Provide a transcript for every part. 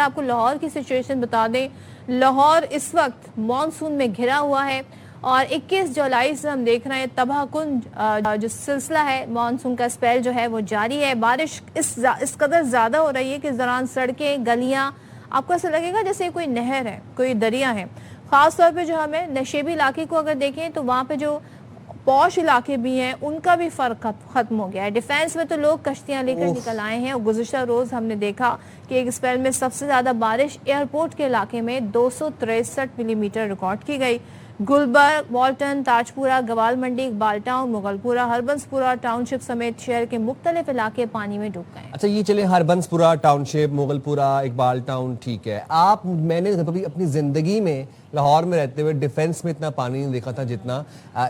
آپ کو لاہور کی سچویشن بتا دیں، لاہور اس وقت مانسون میں گھرا ہوا ہے اور 21 جولائی سے ہم دیکھ رہے ہیں تباہ کن جو سلسلہ ہے مانسون کا اسپیل جو ہے وہ جاری ہے. بارش اس قدر زیادہ ہو رہی ہے کہ اس دوران سڑکیں، گلیاں آپ کو ایسا لگے گا جیسے کوئی نہر ہے، کوئی دریا ہے. خاص طور پہ جو ہمیں نشیبی علاقے کو اگر دیکھیں تو وہاں پہ جو پوش علاقے بھی ہیں ان کا بھی فرق ختم ہو گیا ہے. ڈیفینس میں تو لوگ کشتیاں لے کر نکل آئے ہیں اور گزشتہ روز ہم نے دیکھا کہ ایک اسپیل میں سب سے زیادہ بارش ایئرپورٹ کے علاقے میں 263 ملی میٹر ریکارڈ کی گئی. گلبرگ، والٹن، تاجپورہ، گوال منڈی، اقبال ٹاؤن، مغل پورہ، ہربنس پورہ ٹاؤن شپ سمیت شہر کے مختلف علاقے پانی میں ڈوب گئے. اچھا یہ چلے ہربنس پورہ ٹاؤن شپ، مغل پورہ، اقبال ٹاؤن ٹھیک ہے. میں نے اپنی زندگی میں لاہور میں رہتے ہوئے ڈیفینس میں اتنا پانی نہیں دیکھا تھا جتنا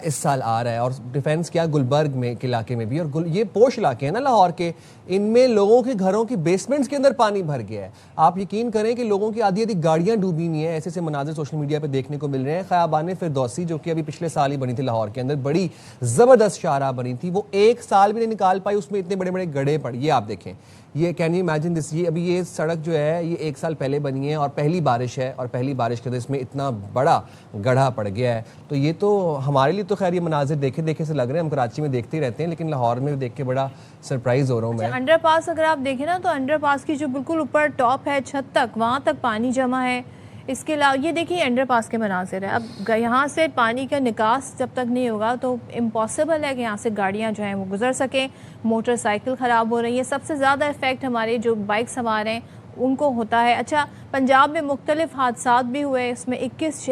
اس سال آ رہا ہے. اور ڈیفینس کیا گلبرگ میں کے علاقے میں بھی، اور یہ پوش علاقے ہیں نا لاہور کے، ان میں لوگوں کے گھروں کی بیسمنٹس کے اندر پانی بھر گیا ہے. آپ یقین کریں کہ لوگوں کی آدھی گاڑیاں ڈوبی ہوئی ہیں. ایسے ایسے مناظر سوشل میڈیا پہ دیکھنے کو مل رہے ہیں. خیابان فردوسی جو کہ ابھی پچھلے سال ہی بنی تھی لاہور کے اندر، بڑی زبردست شاہراہ بنی تھی، وہ ایک سال بھی نہیں نکال پائی، اس میں اتنے بڑے بڑے گڑھے پڑ. یہ آپ دیکھیں، یہ کین یو امیجن دس، یہ سڑک جو ہے یہ ایک سال پہلے بنی ہے اور پہلی بارش ہے، اور پہلی بارش کے اندر اس میں اتنا بڑا گڑھا پڑ گیا ہے. تو یہ تو ہمارے لیے تو خیر یہ مناظر دیکھے سے لگ رہے ہیں، ہم کراچی میں دیکھتے ہی رہتے ہیں، لیکن لاہور میں دیکھ کے بڑا سرپرائز ہو رہا ہوں میں. انڈر پاس اگر آپ دیکھیں نا تو انڈر پاس کی جو بالکل اوپر ٹاپ ہے چھت تک، وہاں تک پانی جمع ہے. اس کے علاوہ یہ دیکھیے انڈر پاس کے مناظر ہے. اب یہاں سے پانی کا نکاس جب تک نہیں ہوگا تو امپاسبل ہے کہ یہاں سے گاڑیاں جو ہیں وہ گزر سکیں. موٹر سائیکل خراب ہو رہی ہے. سب سے زیادہ افیکٹ ہمارے جو بائک سوار ہیں ان کو ہوتا ہے. اچھا پنجاب میں مختلف حادثات بھی ہوئے، اس میں 21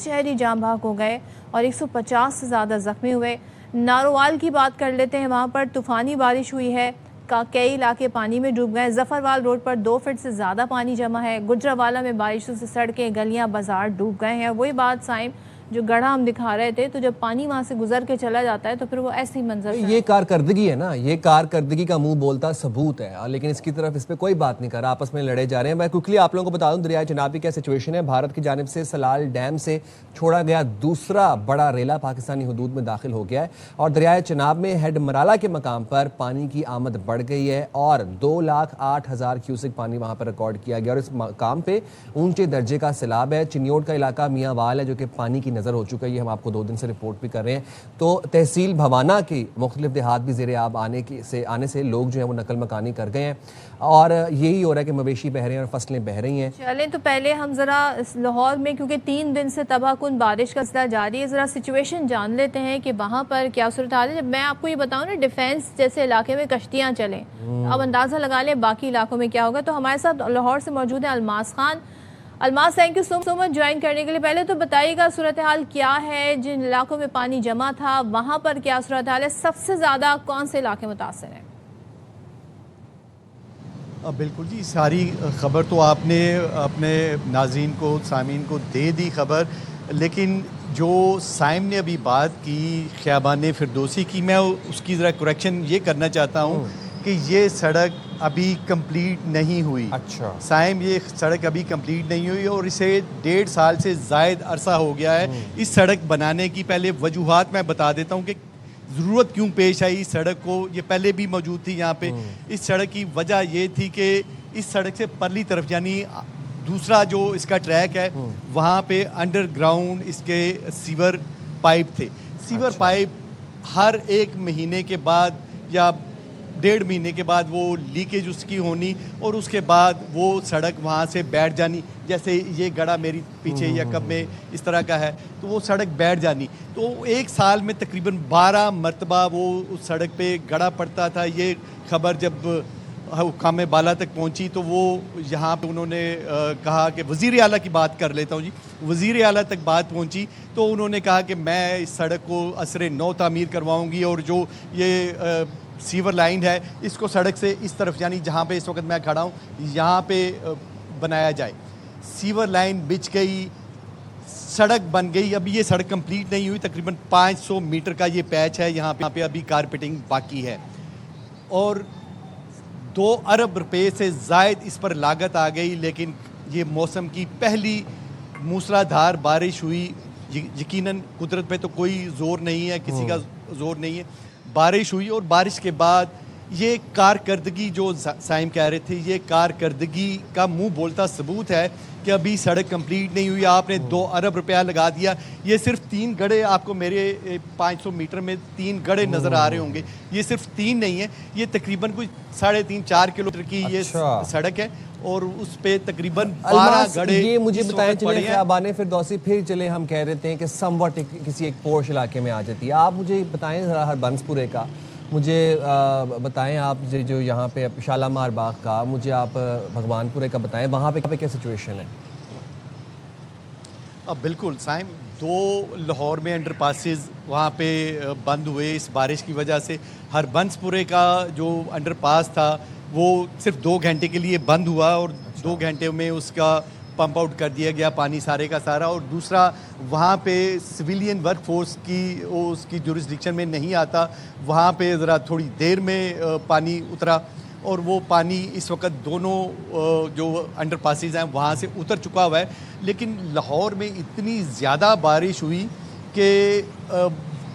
شہری جاں بحق ہو گئے اور 150 سے زیادہ زخمی ہوئے. ناروال کی بات کر لیتے ہیں، وہاں پر طوفانی بارش ہوئی ہے، کئی علاقے پانی میں ڈوب گئے. ظفروال روڈ پر 2 فٹ سے زیادہ پانی جمع ہے. گجرانوالہ میں بارشوں سے سڑکیں، گلیاں، بازار ڈوب گئے ہیں. وہی بات سائم جو گڑھا ہم دکھا رہے تھے، تو جب پانی وہاں سے گزر کے چلا جاتا ہے تو پھر وہ ایسی منظر یہ کارکردگی ہے نا، یہ کارکردگی کا منہ بولتا ثبوت ہے، لیکن اس کی طرف اس پہ کوئی بات نہیں کر رہا، آپس میں لڑے جا رہے ہیں. میں کوئکلی آپ لوگوں کو بتا دوں دریائے چناب کی کیا سچویشن ہے. بھارت کی جانب سے سلال ڈیم سے چھوڑا گیا دوسرا بڑا ریلا پاکستانی حدود میں داخل ہو گیا ہے، اور دریائے چناب میں ہیڈ مرالہ کے مقام پر پانی کی آمد بڑھ گئی ہے اور 2,08,000 کیوسک پانی وہاں پر ریکارڈ کیا گیا. اور اس مقام پہ اونچے درجے کا سیلاب ہے. چنیوٹ کا علاقہ میاں وال ہے جو کہ پانی کی نظر ہو چکا ہے، یہ ہم آپ کو 2 دن سے رپورٹ بھی کر رہے ہیں. تو تحصیل بھوانا کی مختلف دیہات بھی زیر آب آنے سے لوگ جو ہیں وہ نقل مکانی کر گئے ہیں، اور یہی ہو رہا ہے کہ مویشی بہہ رہے ہیں اور فصلیں بہہ رہی ہیں. چلیں تو پہلے ہم ذرا لاہور میں، کیونکہ 3 دن سے تباہ کن بارش کا سلسلہ جاری ہے، ذرا سچویشن جان لیتے ہیں کہ وہاں پر کیا صورتحال ہے. جب میں آپ کو یہ بتاؤں نا ڈیفینس جیسے علاقے میں کشتیاں چلیں، اب اندازہ لگا لیں باقی علاقوں میں کیا ہوگا. تو ہمارے ساتھ لاہور سے موجود ہے Almas Khan. Almas, thank you so much join کرنے کے لیے. پہلے تو بتائیے گا صورتحال کیا ہے، جن علاقوں میں پانی جمع تھا وہاں پر کیا صورتحال ہے، سب سے زیادہ کون سے علاقے متاثر ہیں؟ بالکل جی، ساری خبر تو آپ نے اپنے ناظرین کو، سامعین کو دے دی خبر، لیکن جو سائم نے ابھی بات کی خیابان فردوسی کی، میں اس کی ذرا کریکشن یہ کرنا چاہتا ہوں کہ یہ سڑک ابھی کمپلیٹ نہیں ہوئی. اچھا سائم، یہ سڑک ابھی کمپلیٹ نہیں ہوئی اور اسے 1.5 سال سے زائد عرصہ ہو گیا ہے. اس سڑک بنانے کی پہلے وجوہات میں بتا دیتا ہوں کہ ضرورت کیوں پیش آئی اس سڑک کو. یہ پہلے بھی موجود تھی یہاں پہ. اس سڑک کی وجہ یہ تھی کہ اس سڑک سے پرلی طرف، یعنی دوسرا جو اس کا ٹریک ہے، وہاں پہ انڈر گراؤنڈ اس کے سیور پائپ تھے. سیور پائپ ہر 1 مہینے کے بعد یا 1.5 مہینے کے بعد وہ لیکیج اس کی ہونی، اور اس کے بعد وہ سڑک وہاں سے بیٹھ جانی. جیسے یہ گڑھا میری پیچھے یا کب میں اس طرح کا ہے، تو وہ سڑک بیٹھ جانی. تو 1 سال میں تقریباً 12 مرتبہ وہ اس سڑک پہ گڑھا پڑتا تھا. یہ خبر جب حکام بالا تک پہنچی تو وہ یہاں پہ انہوں نے کہا کہ وزیر اعلیٰ کی بات کر لیتا ہوں جی. وزیر اعلیٰ تک بات پہنچی تو انہوں نے کہا کہ میں اس سڑک کو عصر نو تعمیر کرواؤں گی، اور جو یہ سیور لائن ہے اس کو سڑک سے اس طرف، یعنی جہاں پہ اس وقت میں کھڑا ہوں یہاں پہ بنایا جائے. سیور لائن بچھ گئی، سڑک بن گئی. ابھی یہ سڑک کمپلیٹ نہیں ہوئی. تقریباً 500 میٹر کا یہ پیچ ہے یہاں پہ ابھی کارپیٹنگ باقی ہے، اور 2 ارب روپے سے زائد اس پر لاگت آ گئی. لیکن یہ موسم کی پہلی موسلا دھار بارش ہوئی. یقیناً قدرت پہ تو کوئی زور نہیں ہے، کسی کا زور نہیں ہے. بارش ہوئی اور بارش کے بعد یہ کارکردگی جو سائم کہہ رہے تھے، یہ کارکردگی کا منہ بولتا ثبوت ہے کہ ابھی سڑک کمپلیٹ نہیں ہوئی. آپ نے 2 ارب روپیہ لگا دیا. یہ صرف 3 گڑھے آپ کو میرے 500 میٹر میں 3 گڑھے نظر آ رہے ہوں گے. یہ صرف 3 نہیں ہے، یہ تقریباً کوئی 3.5-4 کلومیٹر کی یہ سڑک ہے اور اس پہ تقریباً 12 گڑھے. یہ مجھے بتائیں چلیں خیابان فردوسی، پھر چلے ہم کہہ رہے ہیں کہ سم واٹ کسی ایک پورش علاقے میں آ جاتی ہے. آپ مجھے بتائیں ذرا ہربنس پورے کا، مجھے بتائیں آپ جو یہاں پہ شالامار باغ کا، مجھے آپ بھگوان پورے کا بتائیں وہاں پہ کیا سچویشن ہے؟ بالکل سائم، 2 لاہور میں انڈر پاسز وہاں پہ بند ہوئے اس بارش کی وجہ سے. ہربنس پورے کا جو انڈر پاس تھا وہ صرف 2 گھنٹے کے لیے بند ہوا اور 2 گھنٹے میں اس کا پمپ آؤٹ کر دیا گیا پانی سارے کا سارا. اور دوسرا وہاں پہ سویلین ورک فورس کی اس کی جورسڈکشن میں نہیں آتا، وہاں پہ ذرا تھوڑی دیر میں پانی اترا اور وہ پانی اس وقت دونوں جو انڈر پاسز ہیں وہاں سے اتر چکا ہوا ہے. لیکن لاہور میں اتنی زیادہ بارش ہوئی کہ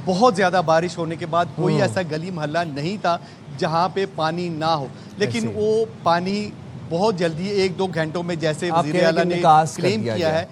بہت زیادہ بارش ہونے کے بعد کوئی ایسا گلی محلہ نہیں تھا جہاں پہ پانی نہ ہو. لیکن وہ پانی بہت جلدی 1-2 گھنٹوں میں جیسے وزیر اعلیٰ نے کلیم کیا ہے.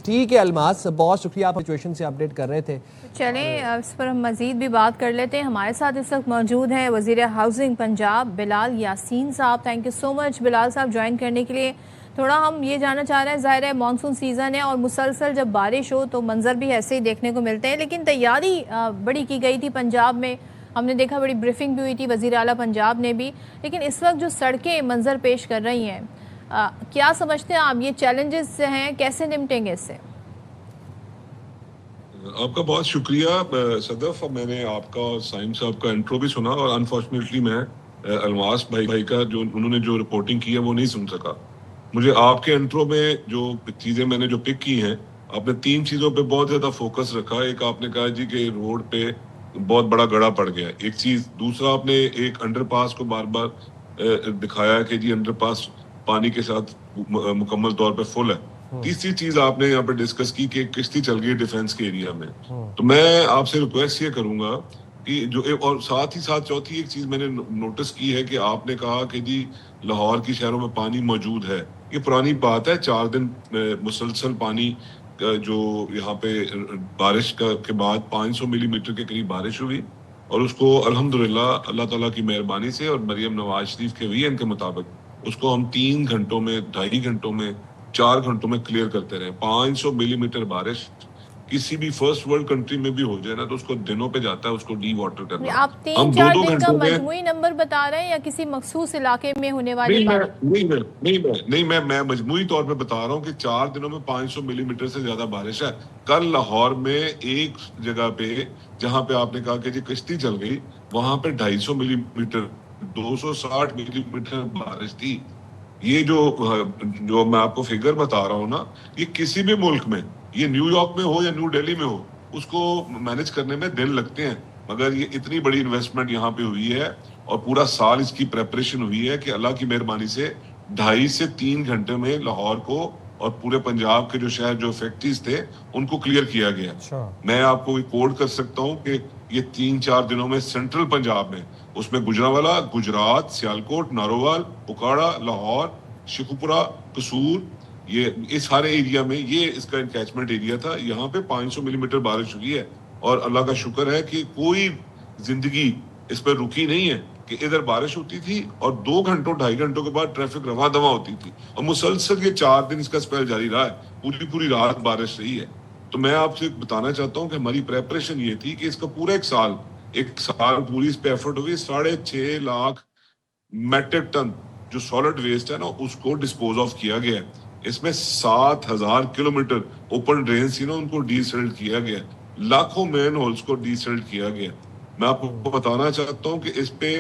ٹھیک ہے الماس، بہت شکریہ، آپ سچویشن سے اپڈیٹ کر رہے تھے. چلیں اس پر ہم مزید بھی بات کر لیتے ہیں. ہمارے ساتھ اس وقت موجود ہیں وزیر ہاؤسنگ پنجاب بلال یاسین صاحب. تھینک یو سو مچ بلال صاحب جوائن کرنے کے لیے. تھوڑا ہم یہ جاننا چاہ رہے ہیں، ظاہر ہے مانسون سیزن ہے اور مسلسل جب بارش ہو تو منظر بھی ایسے ہی دیکھنے کو ملتے ہیں، لیکن تیاری بڑی کی گئی تھی پنجاب میں. ہم نے دیکھا بڑی بریفنگ بھی ہوئی تھی وزیر اعلیٰ پنجاب نے بھی. لیکن اس وقت جو سڑکیں منظر پیش کر رہی ہیں، کیا سمجھتے ہیں آپ یہ چیلنجز ہیں، کیسے نمٹیں گے اس سے؟ آپ کا بہت شکریہ صدف. میں نے آپ کا اور سائم صاحب کا انٹرو بھی سنا اور انفارچونیٹلی میں الماس بھائی کا جو انہوں نے جو رپورٹنگ کی ہے وہ نہیں سن سکا. مجھے آپ کے انٹرو میں جو چیزیں میں نے جو پک کی ہیں، آپ نے 3 چیزوں پہ بہت زیادہ فوکس رکھا. ایک آپ نے کہا جی کہ روڈ پہ بہت بڑا گڑھا پڑ گیا، ایک چیز. دوسرا آپ نے ایک انڈر پاس کو بار بار دکھایا کہ جی انڈر پاس پانی کے ساتھ مکمل طور پہ فل ہے. تیسری چیز آپ نے یہاں پہ ڈسکس کی کہ کشتی چل گئی ڈیفنس کے ایریا میں. تو میں آپ سے ریکویسٹ یہ کروں گا کہ جو اور ساتھ ہی ساتھ چوتھی ایک چیز میں نے نوٹس کی ہے کہ آپ نے کہا کہ جی لاہور کی شہروں میں پانی موجود ہے. یہ پرانی بات ہے. 4 دن مسلسل پانی جو یہاں پہ بارش کے بعد 500 ملی میٹر کے قریب بارش ہوئی اور اس کو الحمدللہ اللہ تعالیٰ کی مہربانی سے اور مریم نواز شریف کے ویژن کے مطابق اس کو ہم 3 گھنٹوں میں 2.5 گھنٹوں میں 4 گھنٹوں میں کلیئر کرتے رہے. 500 ملی میٹر بارش کسی بھی فرسٹ ورلڈ کنٹری میں بھی ہو جائے نا تو اس کو دنوں پہ جاتا ہے اس کو ڈی واٹر کرنا. آپ 3-4 دن کا مجموعی نمبر بتا رہے ہیں یا کسی مخصوص علاقے میں ہونے والی بات؟ نہیں، میں مجموعی طور پہ بتا رہا ہوں کہ 4 دنوں میں 500 ملی میٹر سے زیادہ بارش ہے. کل لاہور میں ایک جگہ پہ جہاں پہ آپ نے کہا کہ جی کشتی چل گئی، وہاں پہ 250 ملی میٹر 260 ملی میٹر بارش تھی. یہ جو میں آپ کو فگر بتا رہا ہوں نا، یہ کسی بھی ملک میں، یہ نیو یارک میں ہو یا نیو ڈیلی میں ہو، اس کو مینج کرنے میں دن لگتے ہیں. مگر یہ اتنی بڑی انویسٹمنٹ یہاں پہ ہوئی ہے اور پورا سال اس کی پریپریشن ہوئی ہے کہ اللہ کی مہربانی سے 2.5 سے 3 گھنٹے میں لاہور کو اور پورے پنجاب کے جو شہر جو فیکٹریز تھے ان کو کلیئر کیا گیا. میں آپ کو ریپورٹ کر سکتا ہوں کہ یہ 3-4 دنوں میں سینٹرل پنجاب میں، اس میں گجرانوالہ، گجرات، سیالکوٹ، نارووال، پکاڑا، لاہور، شیخوپورہ، قصور، یہ سارے ایریا میں یہ اس کا انکیچمنٹ ایریا تھا. یہاں پہ 500 ملی میٹر بارش ہوئی ہے اور اللہ کا شکر ہے کہ کوئی زندگی اس پہ رکی نہیں ہے کہ ادھر بارش ہوتی تھی اور 2 گھنٹوں 2.5 گھنٹوں کے بعد ٹریفک رواں دواں ہوتی تھی. اور مسلسل یہ 4 دن اس کا اسپیل جاری رہا ہے، پوری رات بارش رہی ہے. تو میں آپ سے بتانا چاہتا ہوں کہ ہماری پریپریشن یہ تھی کہ اس کا پورا ایک سال پوری اس پہ ایفرٹ ہوئی. 6.5 لاکھ میٹرک ٹن جو سالڈ ویسٹ ہے نا اس کو ڈسپوز آف کیا گیا ہے. اس میں 7,000 کلومیٹر اوپن ڈرین سی نا ان کو ڈی سیلڈ کیا گیا، لاکھوں مین ہولز کو ڈی سیلڈ کیا گیا. میں آپ کو بتانا چاہتا ہوں کہ اس پہ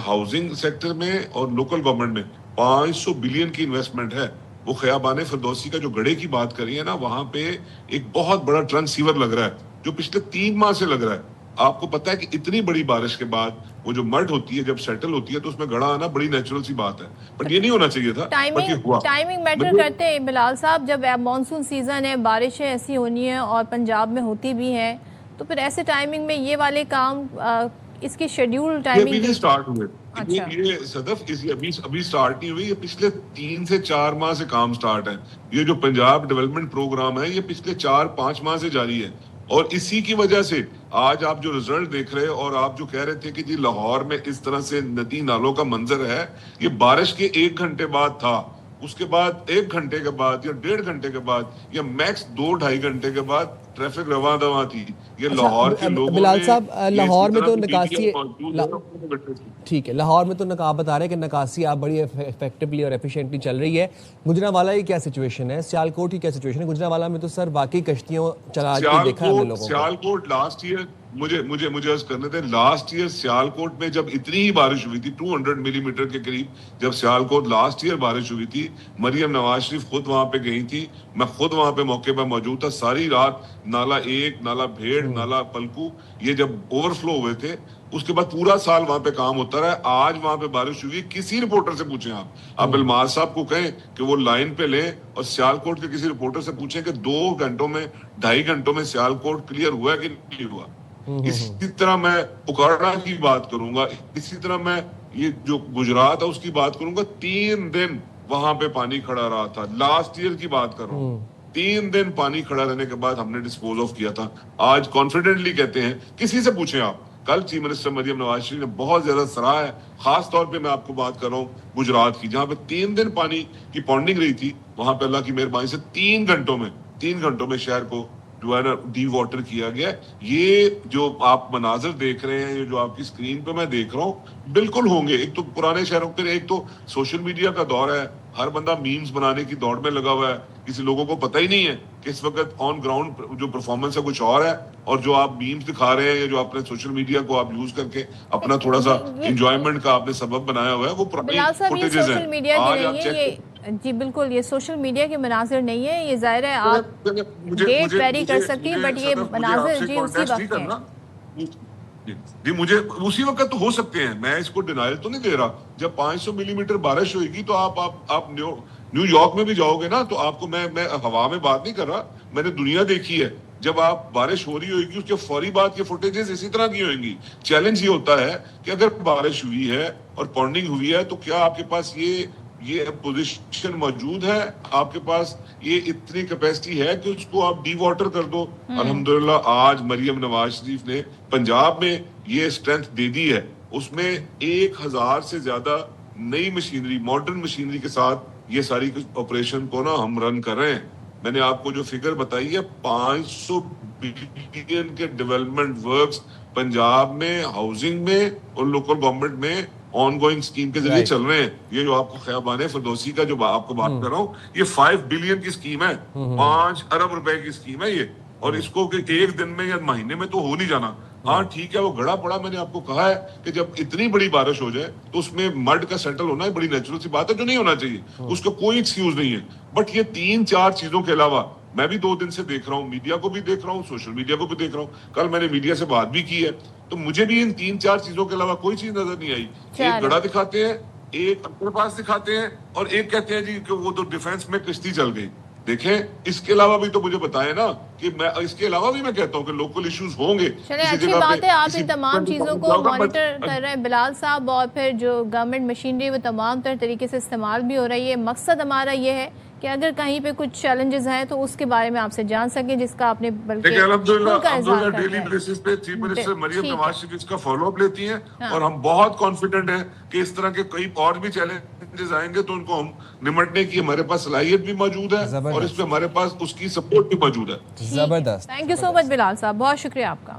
ہاؤسنگ سیکٹر میں اور لوکل گورنمنٹ میں 500 بلین کی انویسٹمنٹ ہے. وہ خیابان فردوسی کا جو گڑھے کی بات کری ہے نا، وہاں پہ ایک بہت بڑا ٹرنک سیور لگ رہا ہے جو پچھلے 3 ماہ سے لگ رہا ہے. آپ کو پتا ہے کہ اتنی بڑی بارش کے بعد وہ جو مڈ ہوتی ہے جب سیٹل ہوتی ہے تو اس میں گڑھا آنا بڑی نیچرل سی بات ہے، بٹ یہ نہیں ہونا چاہیے تھا. ٹائمنگ میٹر کرتے ہیں بلال صاحب. جب مانسون سیزن ہے، بارشیں ایسی ہونی ہیں اور پنجاب میں ہوتی بھی ہیں، تو پھر ایسے ٹائمنگ میں یہ والے کام اس کی شیڈیول یہ ٹائمنگ ابھی سٹارٹ ہوئے. اچھا. یہ صدف ابھی سٹارٹ نہیں ہوئی, یہ پچھلے 3 سے 4 ماہ سے کام سٹارٹ ہے. یہ جو پنجاب ڈیولپمنٹ پروگرام ہے یہ پچھلے 4-5 ماہ سے جاری ہے, اور اسی کی وجہ سے آج آپ جو رزلٹ دیکھ رہے اور آپ جو کہہ رہے تھے کہ جی لاہور میں اس طرح سے ندی نالوں کا منظر ہے, یہ بارش کے 1 گھنٹے بعد تھا. اس کے بعد 1 گھنٹے کے بعد یا 1.5 گھنٹے کے بعد یا میکس 2-2.5 گھنٹے کے بعد ٹریفک رواں دواں تھی. یہ لاہور کے لوگوں بلال صاحب, لاہور میں تو نکاسی, ٹھیک ہے, لاہور میں تو آپ بتا رہے ہیں کہ نکاسی آپ بڑی افیکٹولی اور ایفیشینٹلی چل رہی ہے. گجرانوالہ کی کیا سچویشن ہے, سیالکوٹ کی کیا سچویشن ہے؟ گجرانوالہ میں تو سر واقعی کشتیوں چلا کے دیکھا ہے ہم نے لوگوں کو. سیالکوٹ لاسٹ ایئر مجھے عرض کرنے تھے, لاسٹ ایئر سیالکوٹ میں جب اتنی ہی بارش ہوئی تھی 200 ملی میٹر کے قریب, جب سیالکوٹ لاسٹ ایئر بارش ہوئی تھی, مریم نواز شریف خود وہاں پہ گئی تھی, میں خود وہاں پہ موقع پہ موجود تھا. ساری رات نالا 1, نالا بھیڑ, نالا پلکو, یہ جب اوور فلو ہوئے تھے, اس کے بعد پورا سال وہاں پہ کام ہوتا رہا. آج وہاں پہ بارش ہوئی, کسی رپورٹر سے پوچھیں آپ الماس صاحب کو کہیں کہ وہ لائن پہ لیں, اور سیالکوٹ کے کسی رپورٹر سے پوچھیں کہ 2 گھنٹوں میں 2.5 گھنٹوں میں سیالکوٹ کلیئر ہوا کہ نہیں ہوا. اسی طرح میں اکاڑا کی بات کروں گا, اسی طرح میں یہ جو گجرات ہے اس کی بات کروں گا. 3 دن وہاں پہ پانی کھڑا رہا تھا, لاسٹ ایئر کی بات کر رہا ہوں. 3 دن پانی کھڑا رہنے کے بعد ہم نے ڈسپوز آف کیا تھا. آج کانفیڈنٹلی کہتے ہیں, کسی سے پوچھیں آپ. کل چیف منسٹر مریم نواز شریف نے بہت زیادہ سراہا ہے, خاص طور پہ میں آپ کو بات کر رہا ہوں گجرات کی, جہاں پہ 3 دن پانی کی پونڈنگ رہی تھی. وہاں پہ اللہ کی مہربانی سے 3 گھنٹوں میں شہر کو جو ہے نا ڈی واٹر کیا گیا. یہ جو آپ مناظر دیکھ رہے ہیں, یہ جو آپ کی اسکرین پہ میں دیکھ رہا ہوں, بالکل ہوں گے. ایک تو پرانے شہروں کے, ایک تو سوشل میڈیا کا دور ہے, ہر بندہ میمز بنانے کی دوڑ میں لگا ہوا ہے. کسی لوگوں کو پتہ ہی نہیں ہے کہ اس وقت آن گراؤنڈ جو پرفارمنس ہے کچھ اور ہے, اور جو آپ میمز دکھا رہے ہیں, یا جو اپنے سوشل میڈیا کو آپ یوز کر کے اپنا تھوڑا سا انجوائمنٹ کا آپ نے سبب بنایا ہوا ہے, وہ پرانی فوٹیجز ہیں. آج آپ چیک, جی بالکل, یہ سوشل میڈیا کے مناظر نہیں ہے. یہ ظاہر ہے آپ ڈیٹ ویری کر سکتی ہیں, بٹ یہ مناظر جی اسی وقت ہیں. جی مجھے اسی وقت تو ہو سکتے ہیں, میں اس کو ڈینائل تو نہیں دے رہا. جب 500 ملی میٹر بارش ہوئے گی تو آپ نیو یارک میں بھی جاؤ گے نا, تو آپ کو, میں ہوا میں بات نہیں کر رہا, میں نے دنیا دیکھی ہے. جب آپ بارش ہو رہی ہوئے گی اس کے فوری بعد کی فوٹیجز اسی طرح کی ہوئیں گی. چیلنج یہ ہوتا ہے کہ اگر بارش ہوئی ہے اور پونڈنگ ہوئی ہے, تو کیا آپ کے پاس یہ پوزیشن موجود ہے, آپ کے پاس یہ اتنی کیپیسٹی ہے کہ اس کو آپ ڈی واٹر کر دو. الحمدللہ آج مریم نواز شریف نے پنجاب میں یہ اسٹرینتھ دے دی ہے. اس میں 1000 سے زیادہ نئی مشینری, ماڈرن مشینری کے ساتھ یہ ساری آپریشن کو نا ہم رن کر رہے ہیں. میں نے آپ کو جو فگر بتائی ہے, 500 بلین کے ڈیولپمنٹ ورکس پنجاب میں, ہاؤسنگ میں اور لوکل گورنمنٹ میں آن گوئنگ اسکیم کے ذریعے چل رہے ہیں. یہ جو آپ کو خیابان فردوسی کا جو آپ کو بات کر رہا ہوں, یہ 5 بلین کی اسکیم ہے, 5 ارب روپے کی اسکیم ہے یہ. اور اس کو کہ 1 دن میں یا مہینے میں تو ہو نہیں جانا. ہاں ٹھیک ہے, وہ گڑا پڑا, میں نے آپ کو کہا ہے کہ جب اتنی بڑی بارش ہو جائے تو اس میں مڈ کا سیٹل ہونا ہے, بڑی نیچرل سی بات ہے, جو نہیں ہونا چاہیے, اس کا کوئی ایکسکیوز نہیں ہے. بٹ یہ 3-4 چیزوں کے علاوہ میں بھی 2 دن سے دیکھ رہا ہوں, میڈیا کو بھی دیکھ رہا ہوں, سوشل میڈیا کو بھی دیکھ رہا ہوں, کل میں نے میڈیا سے بات بھی کی ہے, تو مجھے بھی ان 3-4 چیزوں کے علاوہ کوئی چیز نظر نہیں آئی. ایک گڑا دکھاتے ہیں, ایک اپنے پاس دکھاتے ہیں, اور ایک کہتے ہیں جی کہ وہ تو ڈیفنس میں کشتی چل گئی. دیکھیں اس کے علاوہ بھی تو مجھے بتائیں نا, کہ میں اس کے علاوہ بھی میں کہتا ہوں کہ لوکل ایشوز ہوں گے. چلیں اچھی بات ہے, آپ ان تمام چیزوں کو مانیٹر کر رہے ہیں بلال صاحب, اور پھر جو گورنمنٹ مشینری وہ تمام تر طریقے سے استعمال بھی ہو رہی ہے. مقصد ہمارا یہ ہے کہ اگر کہیں پہ کچھ چیلنجز ہیں تو اس کے بارے میں آپ سے جان سکیں, جس کا آپ نے بلکہ الحمدللہ ڈیلی بیسس پہ چیف منسٹر مریم نواز شریف اس کا فالو اپ لیتی ہیں, اور ہم بہت کانفیڈنٹ ہیں کہ اس طرح کے کئی اور بھی چیلنجز آئیں گے تو ان کو ہم نمٹنے کی ہمارے پاس صلاحیت بھی موجود ہے, اور اس پہ ہمارے پاس اس کی سپورٹ بھی موجود ہے. زبردست. تھینک یو سو مچ بلال صاحب, بہت شکریہ آپ کا.